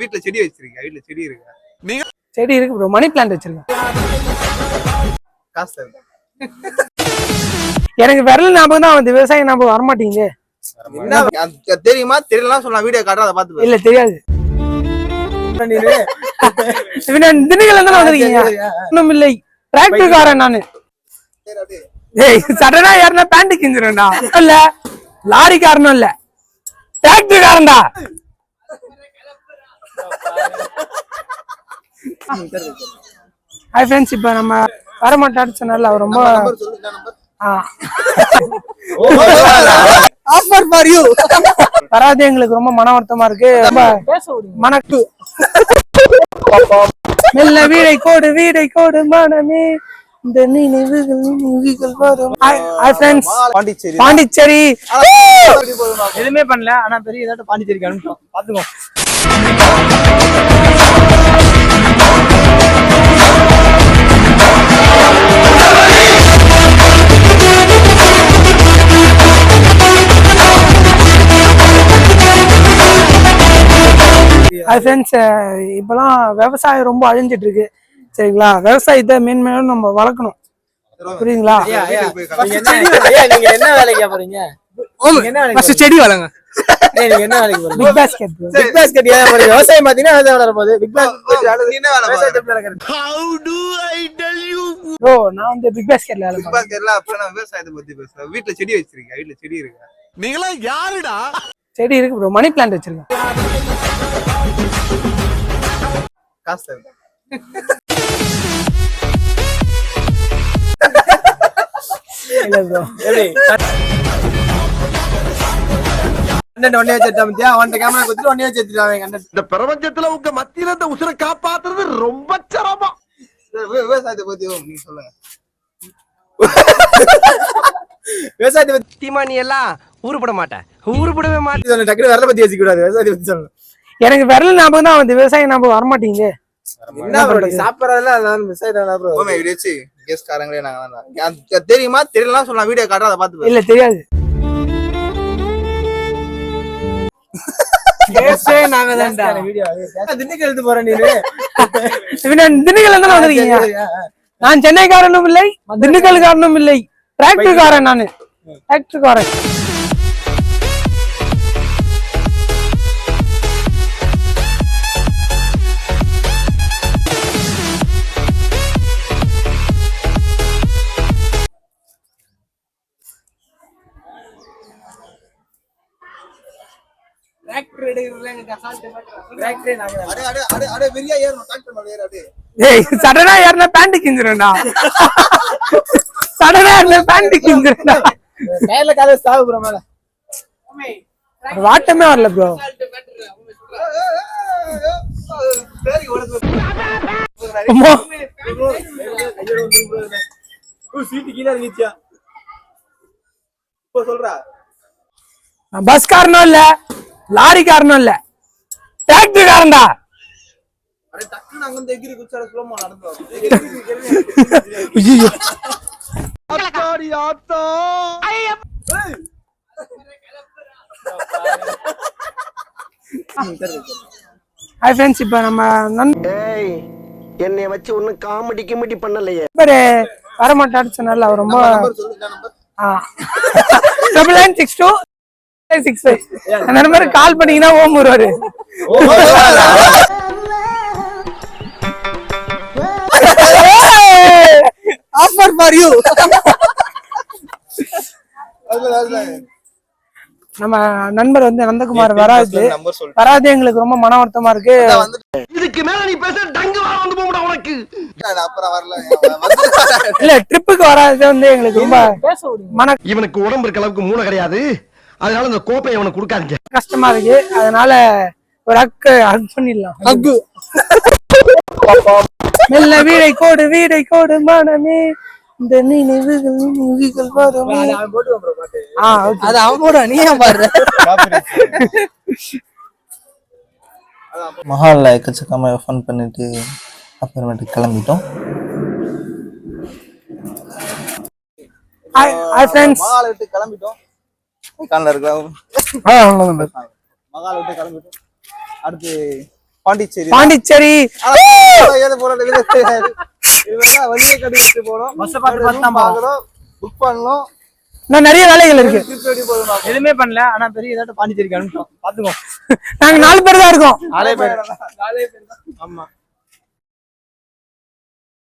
வீட்ல செடி வச்சிருக்கேன். வீட்ல செடி இருக்கா? நீங்க செடி இருக்கு ப்ரோ. மணி பிளான்ட் வச்சிருக்கேன். காசு எனக்கு விரல் ஞாபகம் தான் வந்து விவசாயம் ஞாபகம் வரமாட்டீங்க. தெரியுமா தெரியலாம் சொன்னா வீடியோ காட்டுறேன், அதை பார்த்து. இல்ல தெரியாது. திண்டுக்கல்ல தானே வந்திருக்கீங்க? ஒண்ணும் இல்லை, டிராக்டர் காரன் நானு. ஏய் சடனா யாருன்னா பேண்ட் கிஞ்சிரும்டா. இல்ல லாரி காரனும் இல்ல, டிராக்டர் காரன்டா. ஹாய் ஃப்ரெண்ட்ஸ், இப்ப நம்ம வரமாட்டான்னு சொன்னால அவர் ரொம்ப ஆஃபர் ஃபார் யூ வராது. எங்களுக்கு ரொம்ப மன வருத்தமா இருக்கு. ரொம்ப மனக்கு மெல்ல வீடை கோடு வீடை கோடு மனமே இந்த நினைவுகள் வரும். ஹாய் ஃப்ரெண்ட்ஸ், பாண்டிச்சேரி எதுவுமே பண்ணல, ஆனா பெரிய ஏதாவது பாண்டிச்சேரிக்கு அனுப்பிட்டோம். பாத்துக்கோ. ஹாய் ஃப்ரெண்ட்ஸ், இப்பெல்லாம் விவசாயம் ரொம்ப அழிஞ்சிட்டு இருக்கு. சரிங்களா? விவசாயத்தை மேன்மேலும் நம்ம வளர்க்கணும். புரியுதுங்களா? நீங்க என்ன வேலைக்கு போறீங்க? செடி வளங்க. நீங்க என்ன வேலைக்கு போறீங்க? Big basket. பிக் பாஸ்கெட் ஏன் போறீங்க? விவசாயம் பாத்தீங்கன்னா விவசாயம் வளர போகுது. பிக் பாஸ்கெட் நீ என்ன வேலை விவசாயத்துல ப்ரோ, நான் வந்து பிக் பாஸ்கெட்ல வேலை பார்க்கறேன். எல்லாம் அப்ப நான் விவசாயத்தை பத்தி பேசுறேன். வீட்ல செடி வச்சிருக்கேன். வீட்ல செடி இருக்கா? நீங்களா யாருடா? செடி இருக்கு ப்ரோ. மணி பிளான்ட் வச்சிருக்கேன். காசு இல்ல ப்ரோ. இந்த பிரபஞ்சத்துல உங்க மத்தியில இந்த உசுரை காப்பாத்துறது ரொம்ப சிரமம். விவசாயத்தை பத்தி நீங்க சொல்லுங்க. விவசாயத்தை பத்தி தீமானி எல்லாம் உருப்பட மாட்டேன், உருப்படவே மாட்டேன். சொல்லு. டக்குனு விரல பத்தி யோசிக்க கூடாது, விவசாயத்தை பத்தி சொல்லணும். எனக்கு விரல் ஞாபகம் தான் வந்து விவசாயம் ஞாபகம் வரமாட்டீங்க. சாப்பிடறதுல தெரியுமா தெரியலாம் சொன்னா வீடியோ காட்டுறேன், அதை பார்த்து. இல்ல தெரியாது. திண்டுக்கல் போறேன். திண்டுக்கல்ல தானே வந்திருக்கீங்க? நான் சென்னைக்காரனும் இல்லை, திண்டுக்கல் காரனும் இல்லை, டிராக்டர் காரன் நானு. டிராக்டர் காரன். சடனா யாருன்னா பேண்ட் கிஞ்சிரும்டா. சடனா யாருன்னா பேண்ட் கிஞ்சிரும்டா. மேல கால சாவு ப்ரோ. மேல வாட்டமே வரல ப்ரோ. பஸ் காரணம் இல்ல, லாரி காரணம் இல்ல, டிராக்டர் காரன்டா. ஹாய் ஃப்ரெண்ட்ஸ், இப்ப நம்ம என்னை வச்சு ஒன்னும் காமெடி கிமெடி பண்ணலையே. வரமாட்டான்னு சொன்னால அவர் ரொம்ப 996265 அந்த நம்பருக்கு கால் பண்ணீங்கன்னா ஓம் வருவாரு. Offer for you. நம்ம நண்பர் வந்து நந்தகுமார் வராது. எங்களுக்கு ரொம்ப மன வருத்தமா இருக்கு. இதுக்கு மேல நீ பேச டங்கு வர வந்து போடா உனக்கு. அப்புறம் வரல. இல்ல ட்ரிப்புக்கு வராது வந்து எங்களுக்கு ரொம்ப இவனுக்கு உடம்பு இருக்க அளவுக்கு மூளை கிடையாது. அதனால இந்த கோப்பையை அவனுக்கு கொடுக்காதீங்க. கஷ்டமா இருக்கு. அதனால ஒரு ஹக் பண்ணிடலாம். ஹக். மெல்ல வீடை கோடு வீடை கோடு மனமே இந்த நினைவுகள் வரும். அது அவன் போட நீ ஏன் பாடுற? மஹால்ல எக்கச்சக்கமா ஃபன் பண்ணிட்டு அப்புறமேட்டு கிளம்பிட்டோம். ஹாய் ஃப்ரெண்ட்ஸ், மகால விட்டு கிளம்பிட்டோம். கால்ல இருக்கலாம். மகால விட்டு கிளம்பிட்டோம். அடுத்து பாண்டிச்சேரி பாண்டிச்சேரி. ஏது போறது வழியை கண்டுபிடிச்சு போனோம். பஸ் பார்த்து பார்த்தா பார்க்கணும், புக் பண்ணணும். இன்னும் நிறைய வேலைகள் இருக்கு. ட்ரிப் எப்படி போதும் எதுவுமே பண்ணல ஆனா பெரிய ஏதாட்டும் பாண்டிச்சேரிக்கு அனுப்பிட்டோம் பாத்துக்கோ. நாங்க 4 பேர் தான் இருக்கோம். நாலே பேர் தான். ஆமா